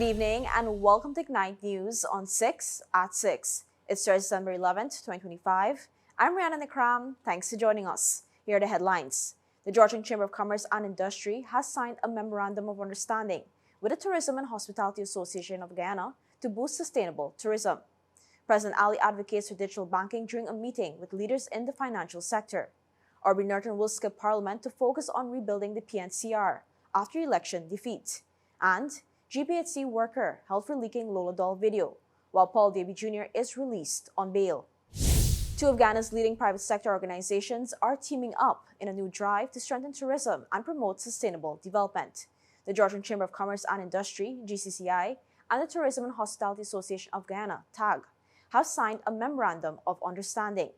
Good evening and welcome to Ignite News on 6 at 6. It's Thursday, December 11th, 2025. I'm Rihanna Nikram. Thanks for joining us. Here are the headlines. The Georgian Chamber of Commerce and Industry has signed a Memorandum of Understanding with the Tourism and Hospitality Association of Guyana to boost sustainable tourism. President Ali advocates for digital banking during a meeting with leaders in the financial sector. Norton will skip Parliament to focus on rebuilding the PNCR after election defeat. And GPHC worker held for leaking Lola Doll video, while Paul Davy Jr. is released on bail. Two of Ghana's leading private sector organizations are teaming up in a new drive to strengthen tourism and promote sustainable development. The Georgian Chamber of Commerce and Industry, GCCI, and the Tourism and Hospitality Association of Guyana, THAG, have signed a Memorandum of Understanding.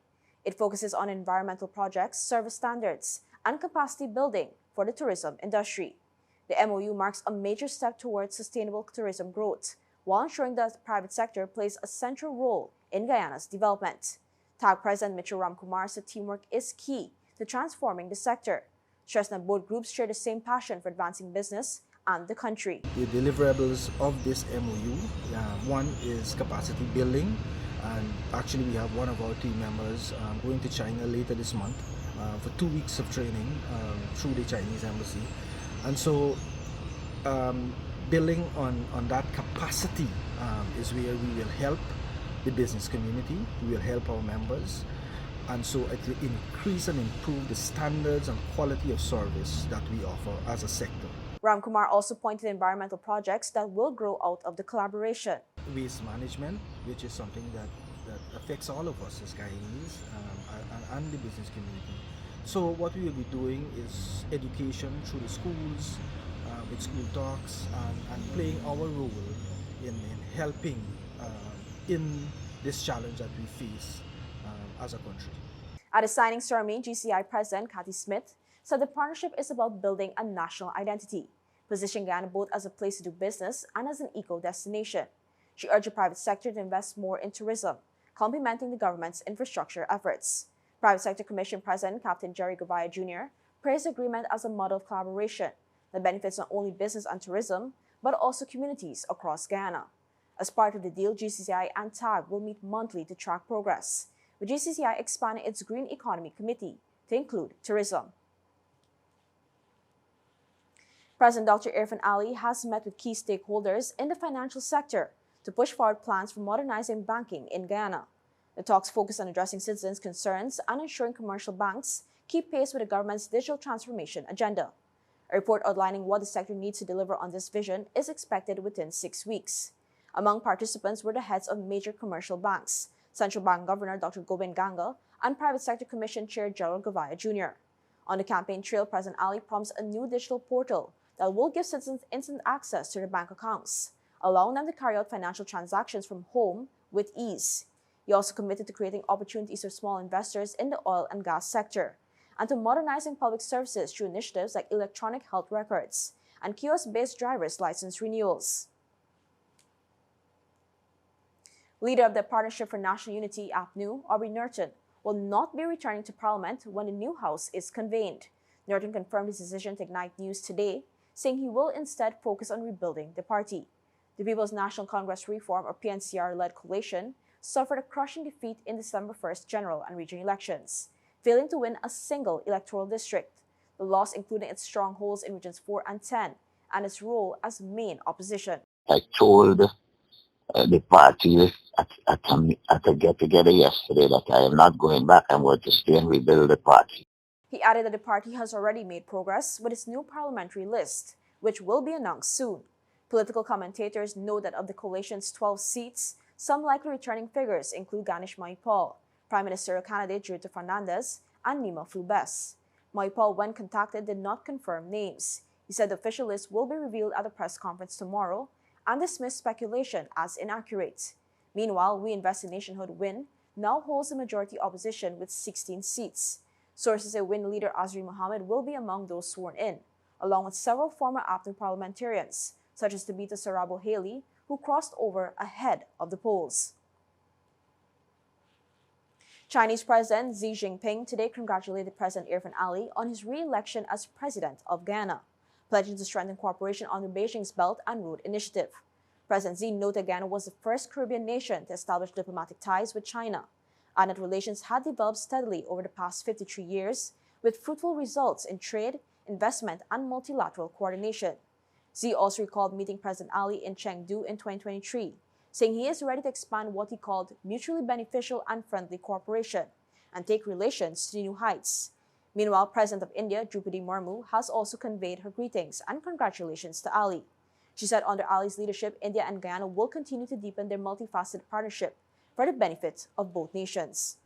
It focuses on environmental projects, service standards, and capacity building for the tourism industry. The MOU marks a major step towards sustainable tourism growth, while ensuring that the private sector plays a central role in Guyana's development. TAG President Mitchell Ramkumar said teamwork is key to transforming the sector, stressing that both groups share the same passion for advancing business and the country. The deliverables of this MOU, one is capacity building, and actually we have one of our team members going to China later this month for 2 weeks of training through the Chinese embassy. And so building on that capacity is where we will help the business community, we will help our members, and so it will increase and improve the standards and quality of service that we offer as a sector. Ramkumar also pointed to environmental projects that will grow out of the collaboration. Waste management, which is something that affects all of us as Guyanese and the business community. So what we will be doing is education through the schools, with school talks, and playing our role in helping in this challenge that we face as a country. At a signing ceremony, GCCI President Cathy Smith said the partnership is about building a national identity, positioning Guyana both as a place to do business and as an eco-destination. She urged the private sector to invest more in tourism, complementing the government's infrastructure efforts. Private Sector Commission President Captain Jerry Govaya Jr. praised the agreement as a model of collaboration that benefits not only business and tourism, but also communities across Guyana. As part of the deal, GCCI and TAG will meet monthly to track progress, with GCCI expanding its Green Economy Committee to include tourism. President Dr. Irfan Ali has met with key stakeholders in the financial sector to push forward plans for modernizing banking in Guyana. The talks focus on addressing citizens' concerns and ensuring commercial banks keep pace with the government's digital transformation agenda. A report outlining what the sector needs to deliver on this vision is expected within 6 weeks. Among participants were the heads of major commercial banks, Central Bank Governor Dr. Gobind Ganga, and Private Sector Commission Chair Gerald Govaya Jr. On the campaign trail, President Ali promised a new digital portal that will give citizens instant access to their bank accounts, allowing them to carry out financial transactions from home with ease. He also committed to creating opportunities for small investors in the oil and gas sector, and to modernizing public services through initiatives like electronic health records and kiosk-based driver's license renewals. Leader of the Partnership for National Unity, APNU, Norton, will not be returning to Parliament when the new House is convened. Norton confirmed his decision to Ignite News today, saying he will instead focus on rebuilding the party. The People's National Congress Reform, or PNCR-led coalition, suffered a crushing defeat in December 1st general and regional elections, failing to win a single electoral district, the loss including its strongholds in Regions 4 and 10, and its role as main opposition. I told the party at a get-together yesterday that I am not going back. I'm going to stay and rebuild the party. He added that the party has already made progress with its new parliamentary list, which will be announced soon. Political commentators know that of the coalition's 12 seats, some likely returning figures include Ganesh Mahipal, Prime Ministerial candidate Jurito Fernandez, and Nima Flubes. Mahipal, when contacted, did not confirm names. He said the official list will be revealed at a press conference tomorrow and dismissed speculation as inaccurate. Meanwhile, We Invest in Nationhood WIN now holds the majority opposition with 16 seats. Sources say WIN leader Azri Mohammed will be among those sworn in, along with several former APNU parliamentarians, such as Tabitha Sarabo Haley, who crossed over ahead of the polls. Chinese President Xi Jinping today congratulated President Irfan Ali on his re-election as President of Guyana, pledging to strengthen cooperation on the Beijing's Belt and Road Initiative. President Xi noted Guyana was the first Caribbean nation to establish diplomatic ties with China, and that relations had developed steadily over the past 53 years, with fruitful results in trade, investment, and multilateral coordination. Xi also recalled meeting President Ali in Chengdu in 2023, saying he is ready to expand what he called mutually beneficial and friendly cooperation and take relations to new heights. Meanwhile, President of India, Drupadi Murmu, has also conveyed her greetings and congratulations to Ali. She said under Ali's leadership, India and Guyana will continue to deepen their multifaceted partnership for the benefit of both nations.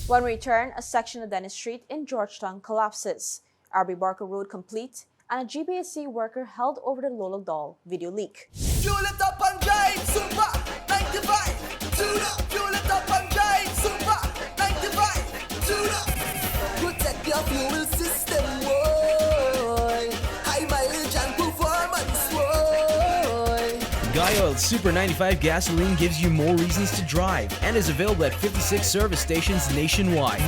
When we return, a section of Dennis Street in Georgetown collapses, R.B. Barker Road complete, and a GPHC worker held over the Lola Doll video leak. Fuel it up and drive, super 95. Fuel it up and drive, super 95. Protect your fuel system, boy. High mileage and performance, boy. Guy Oil's Super 95 gasoline gives you more reasons to drive and is available at 56 service stations nationwide.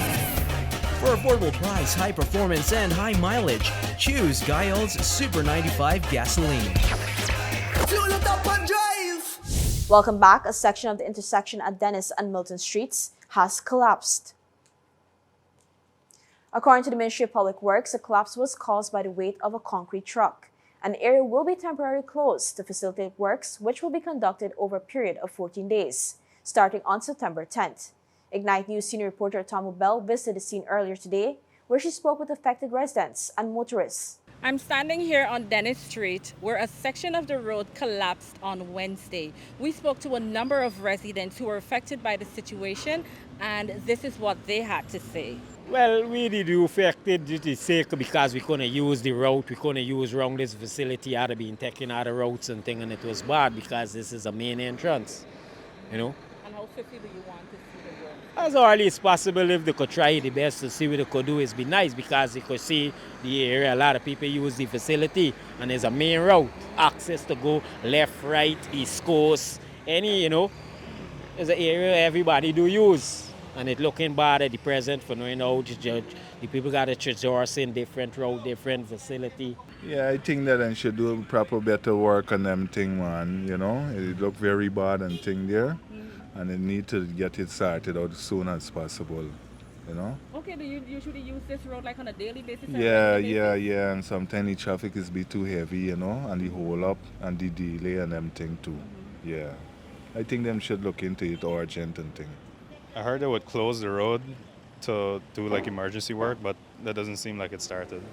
For affordable price, high performance, and high mileage, choose Guy Oil's Super 95 gasoline. Fuel it up and drive. Welcome back. A section of the intersection at Dennis and Milton Streets has collapsed. According to the Ministry of Public Works, the collapse was caused by the weight of a concrete truck. An area will be temporarily closed to facilitate works, which will be conducted over a period of 14 days, starting on September 10th. Ignite News senior reporter Tamu Bell visited the scene earlier today, where she spoke with affected residents and motorists. I'm standing here on Dennis Street, where a section of the road collapsed on Wednesday. We spoke to a number of residents who were affected by the situation, and this is what they had to say. Well, we did affected due to sake because we couldn't use the route, we couldn't use around this facility, had been taking other routes and things, and it was bad because this is a main entrance, you know. And how quickly do you want to see the road? As early as possible, if they could try the best to see what they could do, is be nice because they could see the area. A lot of people use the facility, and there's a main route, access to go left, right, east coast, any, you know, there's an area everybody do use. And it looking bad at the present for knowing how to judge. The people got to traverse in different road, different facility. Yeah, I think that I should do proper better work on them thing, man, you know. It look very bad and thing there. And they need to get it started out as soon as possible, you know. Okay, do you usually use this road like on a daily basis? Yeah, and sometimes the traffic is be too heavy, you know, and the hold up and the delay and them thing too. Yeah, I think them should look into it urgent and thing. I heard they would close the road to do like emergency work, but that doesn't seem like it started.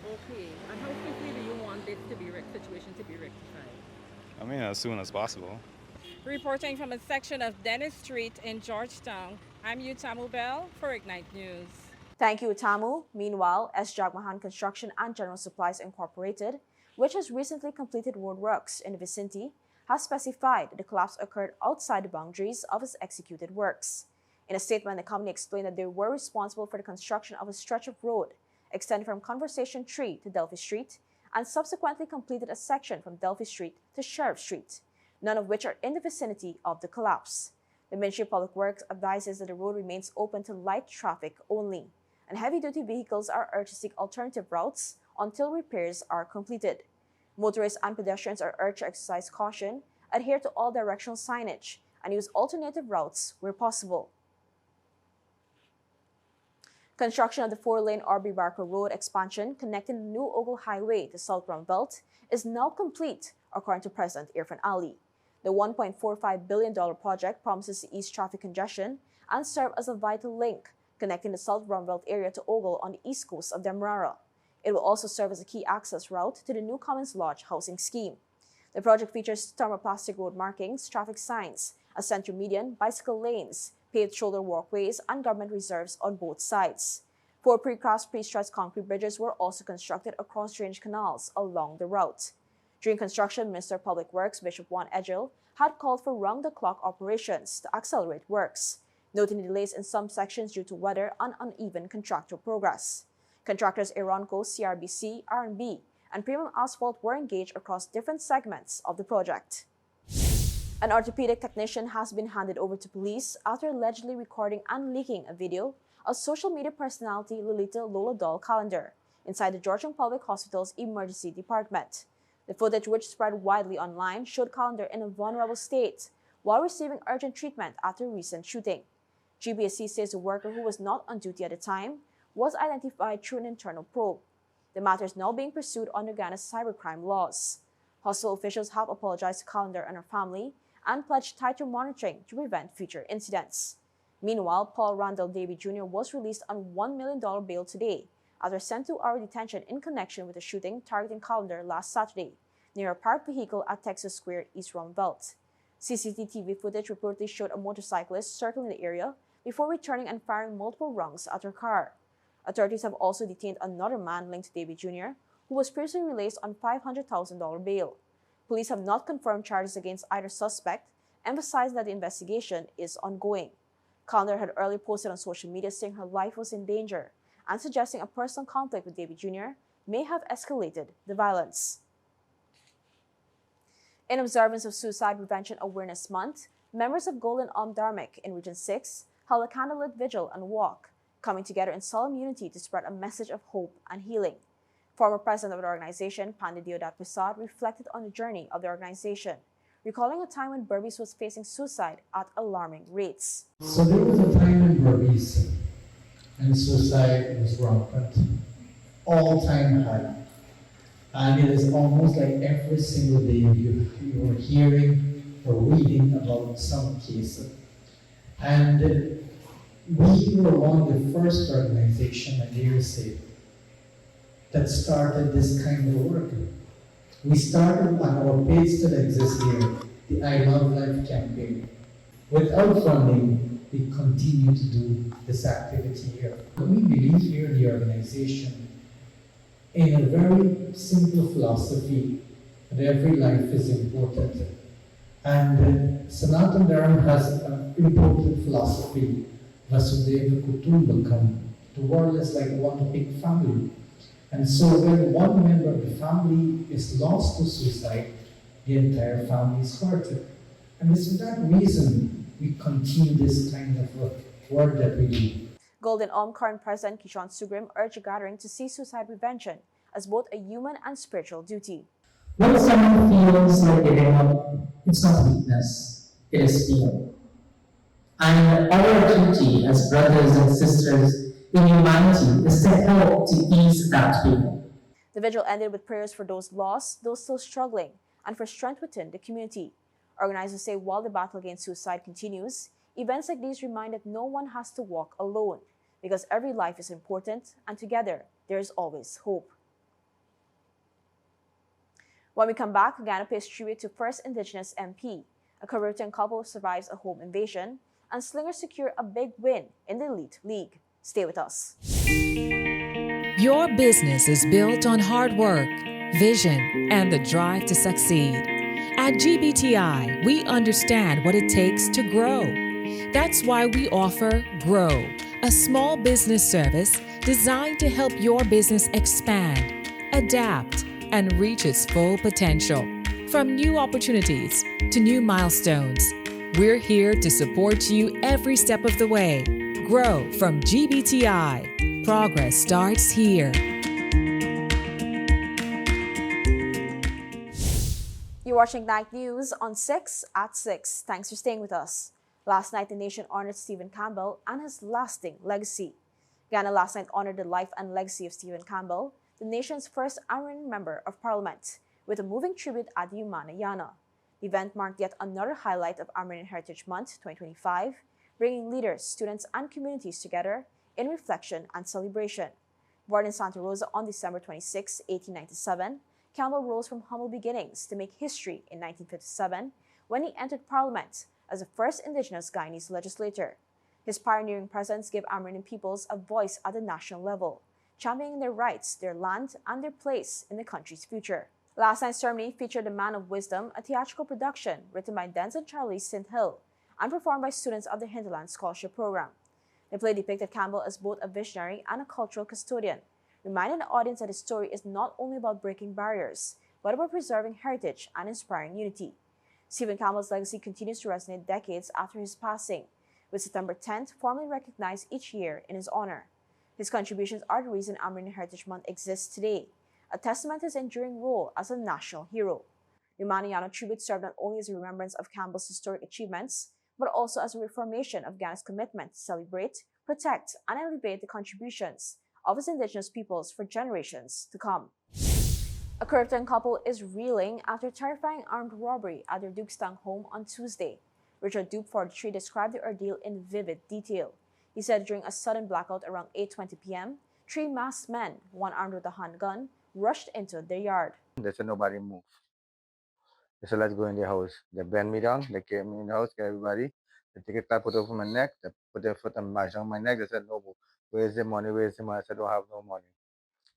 Okay, and how quickly do you want this situation to be rectified? I mean, as soon as possible. Reporting from a section of Dennis Street in Georgetown, I'm Tamu Bell for Ignite News. Thank you, Tamu. Meanwhile, THAG Mahan Construction and General Supplies Incorporated, which has recently completed roadworks in the vicinity, has specified that the collapse occurred outside the boundaries of its executed works. In a statement, the company explained that they were responsible for the construction of a stretch of road extending from Conversation Tree to Delphi Street and subsequently completed a section from Delphi Street to Sheriff Street, none of which are in the vicinity of the collapse. The Ministry of Public Works advises that the road remains open to light traffic only, and heavy-duty vehicles are urged to seek alternative routes until repairs are completed. Motorists and pedestrians are urged to exercise caution, adhere to all directional signage, and use alternative routes where possible. Construction of the 4-lane R.B. Barker Road expansion connecting the New Ogle Highway to South Rumbelt is now complete, according to President Irfan Ali. The $1.45 billion project promises to ease traffic congestion and serve as a vital link connecting the South Rumbelt area to Ogle on the east coast of Demerara. It will also serve as a key access route to the new Commons Lodge housing scheme. The project features thermoplastic road markings, traffic signs, a center median, bicycle lanes, paved shoulder walkways, and government reserves on both sides. 4 precast pre-stressed concrete bridges were also constructed across drainage canals along the route. During construction, Minister of Public Works Bishop Juan Edgil had called for round-the-clock operations to accelerate works, noting the delays in some sections due to weather and uneven contractor progress. Contractors Aronco, CRBC, R&B, and Premium Asphalt were engaged across different segments of the project. An orthopedic technician has been handed over to police after allegedly recording and leaking a video of social media personality Lola Doll calendar inside the Georgetown Public Hospital's emergency department. The footage, which spread widely online, showed Callender in a vulnerable state while receiving urgent treatment after a recent shooting. GPHC says the worker, who was not on duty at the time, was identified through an internal probe. The matter is now being pursued under Ghana's cybercrime laws. Hospital officials have apologized to Callender and her family and pledged tighter monitoring to prevent future incidents. Meanwhile, Paul Randall Davy Jr. was released on $1 million bail today after a 72-hour detention in connection with a shooting targeting Callender last Saturday near a parked vehicle at Texas Square, East Rumvelt. CCTV footage reportedly showed a motorcyclist circling the area before returning and firing multiple rounds at her car. Authorities have also detained another man linked to Davy Jr., who was previously released on $500,000 bail. Police have not confirmed charges against either suspect, emphasizing that the investigation is ongoing. Callender had earlier posted on social media saying her life was in danger and suggesting a personal conflict with Davy Jr. may have escalated the violence. In observance of Suicide Prevention Awareness Month, members of Golden Arm Dharmic in Region 6 held a candlelit vigil and walk, coming together in solemn unity to spread a message of hope and healing. Former president of the organization, Pandit Deodat Prasad, reflected on the journey of the organization, recalling a time when Burmese was facing suicide at alarming rates. So there was a time in Burmese and suicide was rampant, all-time high. And it is almost like every single day you are hearing or reading about some case. And we were one of the first organizations, I dare say, that started this kind of work. We started on our page that exists here, the I Love Life campaign. Without funding, we continue to do this activity here. We believe here in the organization in a very simple philosophy that every life is important. And Sanatana Dharma has an important philosophy, Vasudeva Kutumbakam. The world is like one big family. And so when one member of the family is lost to suicide, the entire family is hurted. And it's for that reason we continue this kind of work that we do. Golden Arm current President Kishan Sugrim urged the gathering to see suicide prevention as both a human and spiritual duty. When someone feels like giving up, it's not weakness, it is fear. And our duty as brothers and sisters in humanity is to help to ease that fear. The vigil ended with prayers for those lost, those still struggling, and for strength within the community. Organizers say while the battle against suicide continues, events like these remind that no one has to walk alone, because every life is important, and together there is always hope. When we come back, Ghana pays tribute to first Indigenous MP. A Corriverton couple survives a home invasion, and Slingers secure a big win in the Elite League. Stay with us. Your business is built on hard work, vision, and the drive to succeed. At GBTI, we understand what it takes to grow. That's why we offer Grow, a small business service designed to help your business expand, adapt, and reach its full potential. From new opportunities to new milestones, we're here to support you every step of the way. Grow from GBTI. Progress starts here. You're watching Night News on 6 at 6. Thanks for staying with us. Last night, the nation honored Stephen Campbell and his lasting legacy. Ghana last night honored the life and legacy of Stephen Campbell, the nation's first Amerindian member of parliament, with a moving tribute at the Umanayana. The event marked yet another highlight of Amerindian Heritage Month 2025, bringing leaders, students, and communities together in reflection and celebration. Born in Santa Rosa on December 26, 1897, Campbell rose from humble beginnings to make history in 1957 when he entered Parliament as the first Indigenous Guyanese legislator. His pioneering presence gave Amerindian peoples a voice at the national level, championing their rights, their land, and their place in the country's future. Last night's ceremony featured The Man of Wisdom, a theatrical production written by Denzel Charlie St. Hill and performed by students of the Hinterland Scholarship Program. The play depicted Campbell as both a visionary and a cultural custodian, reminding the audience that his story is not only about breaking barriers, but about preserving heritage and inspiring unity. Stephen Campbell's legacy continues to resonate decades after his passing, with September 10th formally recognized each year in his honor. His contributions are the reason Amerindian Heritage Month exists today, a testament to his enduring role as a national hero. The Maniano tribute served not only as a remembrance of Campbell's historic achievements, but also as a reaffirmation of Ghana's commitment to celebrate, protect, and elevate the contributions of its indigenous peoples for generations to come. A Corriverton couple is reeling after terrifying armed robbery at their Dukestown home on Tuesday. Richard Duke, 43, described the ordeal in vivid detail. He said during a sudden blackout around 8:20 p.m., 3 masked men, one armed with a handgun, rushed into their yard. They said nobody move. They said let's go in the house. They bend me down, they came in the house, get everybody. They take a put over my neck, they put their foot and mash on my neck. They said, no, where's the money, where's the money? I said, I don't have no money.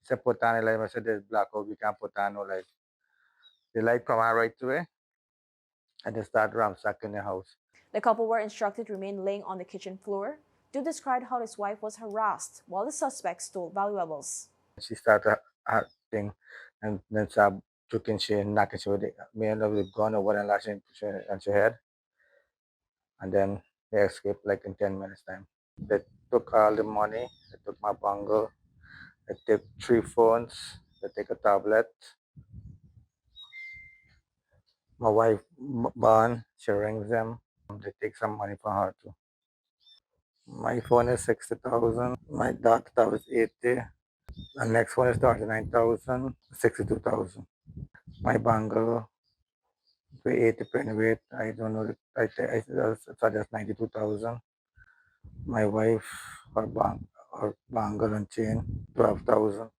He said, put on a light. I said, there's blackout, we can't put on no light. The light come on right away, and they start ransacking the house. The couple were instructed to remain laying on the kitchen floor. Duke described how his wife was harassed while the suspects stole valuables. She started acting and then started choking she and knocking she with me and with the gun or what and lashing on her head. And then they escaped like in 10 minutes time. They took all the money, they took my bangle, they took 3 phones, they take a tablet. My wife born, she rings them, they take some money from her too. My phone is 60,000, my daughter was 80, the next one is 39,000, 62,000. My bangle, for 80 penny weight, I don't know, I suggest 92,000. My wife, her bangle and chain, 12,000.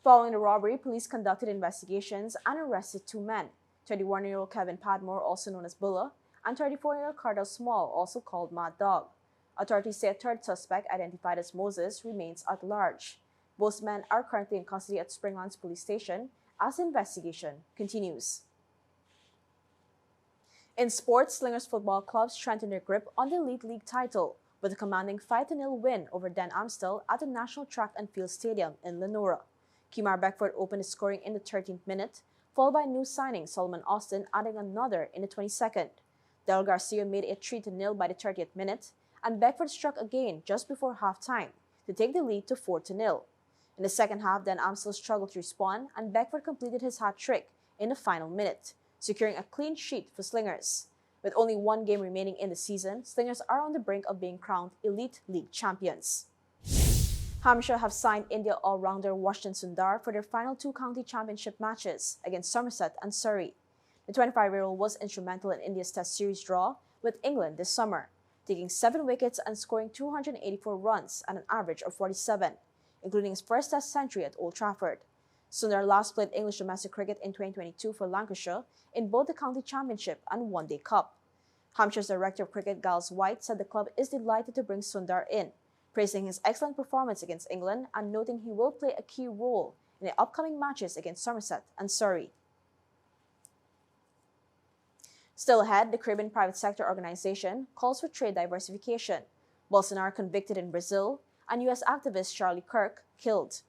Following the robbery, police conducted investigations and arrested 2 men, 31-year-old Kevin Padmore, also known as Bulla, and 34-year-old Cardell Small, also called Mad Dog. Authorities say a third suspect, identified as Moses, remains at large. Both men are currently in custody at Springlands Police Station as the investigation continues. In sports, Slingers Football Club strengthened their grip on the Elite League title with a commanding 5-0 win over Dan Amstel at the National Track and Field Stadium in Lenora. Kimar Beckford opened the scoring in the 13th minute, followed by new signing Solomon Austin adding another in the 22nd. Del Garcia made it 3-0 by the 30th minute, and Beckford struck again just before halftime to take the lead to 4-0. In the second half, Dan Amstel struggled to respond, and Beckford completed his hat trick in the final minute, securing a clean sheet for Slingers. With only 1 game remaining in the season, Slingers are on the brink of being crowned Elite League champions. Hampshire have signed India all-rounder Washington Sundar for their final 2 county championship matches against Somerset and Surrey. The 25-year-old was instrumental in India's Test series draw with England this summer, taking 7 wickets and scoring 284 runs at an average of 47, including his first Test century at Old Trafford. Sundar last played English domestic cricket in 2022 for Lancashire in both the County Championship and One Day Cup. Hampshire's Director of Cricket Giles White said the club is delighted to bring Sundar in, praising his excellent performance against England and noting he will play a key role in the upcoming matches against Somerset and Surrey. Still ahead, the Caribbean private sector organization calls for trade diversification. Bolsonaro convicted in Brazil, and U.S. activist Charlie Kirk killed.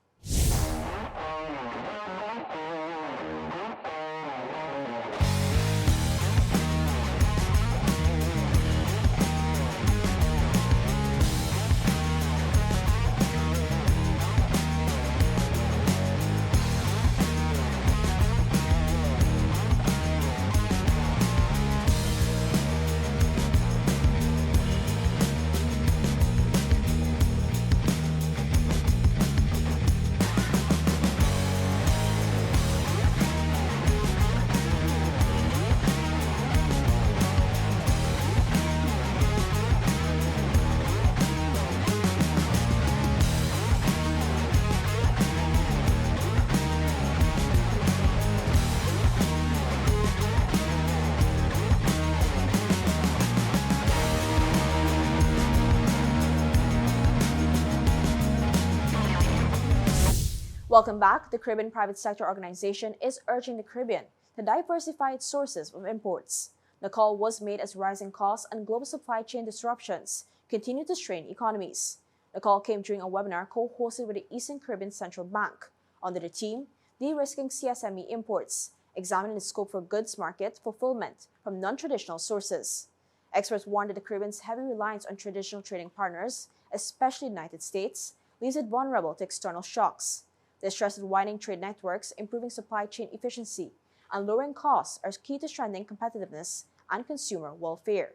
Welcome back. The Caribbean Private Sector Organization is urging the Caribbean to diversify its sources of imports. The call was made as rising costs and global supply chain disruptions continue to strain economies. The call came during a webinar co-hosted with the Eastern Caribbean Central Bank under the theme De-risking CSME Imports, examining the scope for goods market fulfillment from non-traditional sources. Experts warned that the Caribbean's heavy reliance on traditional trading partners, especially the United States, leaves it vulnerable to external shocks. They stress that widening trade networks, improving supply chain efficiency, and lowering costs are key to strengthening competitiveness and consumer welfare.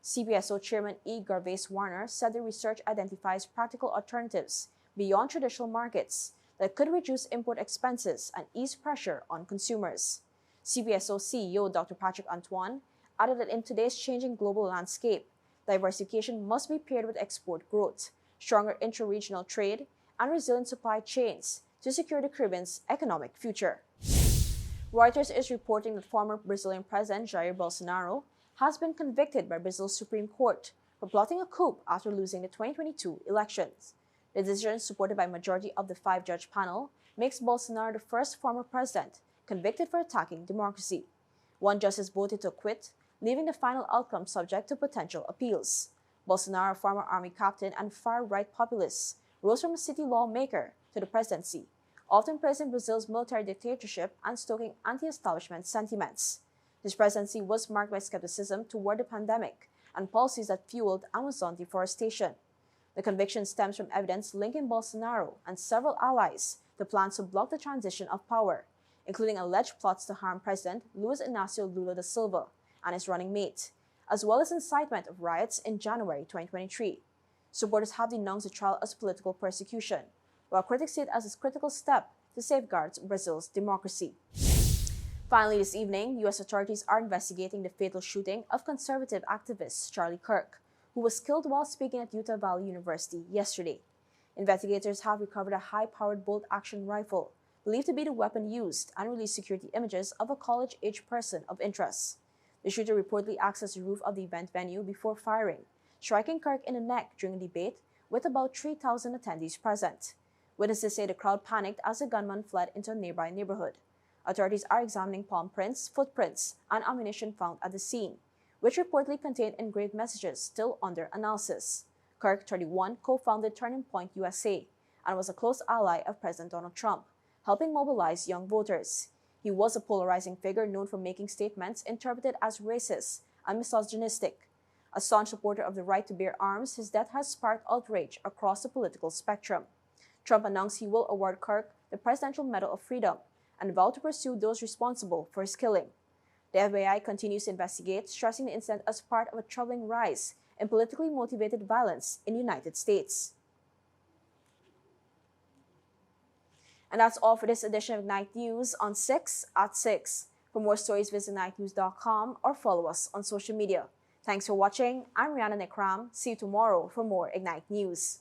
CPSO Chairman E. Garvais Warner said the research identifies practical alternatives beyond traditional markets that could reduce import expenses and ease pressure on consumers. CPSO CEO Dr. Patrick Antoine added that in today's changing global landscape, diversification must be paired with export growth, stronger intra-regional trade, and resilient supply chains to secure the Caribbean's economic future. Reuters is reporting that former Brazilian President Jair Bolsonaro has been convicted by Brazil's Supreme Court for plotting a coup after losing the 2022 elections. The decision, supported by a majority of the 5-judge panel, makes Bolsonaro the first former president convicted for attacking democracy. One justice voted to acquit, leaving the final outcome subject to potential appeals. Bolsonaro, a former army captain and far-right populist, rose from a city lawmaker to the presidency, often praising Brazil's military dictatorship and stoking anti-establishment sentiments. His presidency was marked by skepticism toward the pandemic and policies that fueled Amazon deforestation. The conviction stems from evidence linking Bolsonaro and several allies to plans to block the transition of power, including alleged plots to harm President Luiz Inácio Lula da Silva and his running mate, as well as incitement of riots in January 2023. Supporters have denounced the trial as political persecution, while critics see it as a critical step to safeguard Brazil's democracy. Finally, this evening, U.S. authorities are investigating the fatal shooting of conservative activist Charlie Kirk, who was killed while speaking at Utah Valley University yesterday. Investigators have recovered a high-powered bolt-action rifle, believed to be the weapon used, and released security images of a college-age person of interest. The shooter reportedly accessed the roof of the event venue before firing, striking Kirk in the neck during a debate with about 3,000 attendees present. Witnesses say the crowd panicked as the gunman fled into a nearby neighborhood. Authorities are examining palm prints, footprints, and ammunition found at the scene, which reportedly contained engraved messages still under analysis. Kirk, 31, co-founded Turning Point USA and was a close ally of President Donald Trump, helping mobilize young voters. He was a polarizing figure known for making statements interpreted as racist and misogynistic. A staunch supporter of the right to bear arms, his death has sparked outrage across the political spectrum. Trump announced he will award Kirk the Presidential Medal of Freedom and vowed to pursue those responsible for his killing. The FBI continues to investigate, stressing the incident as part of a troubling rise in politically motivated violence in the United States. And that's all for this edition of Ignite News on 6 at 6. For more stories, visit ignitenews.com or follow us on social media. Thanks for watching. I'm Rihanna Nekram. See you tomorrow for more Ignite News.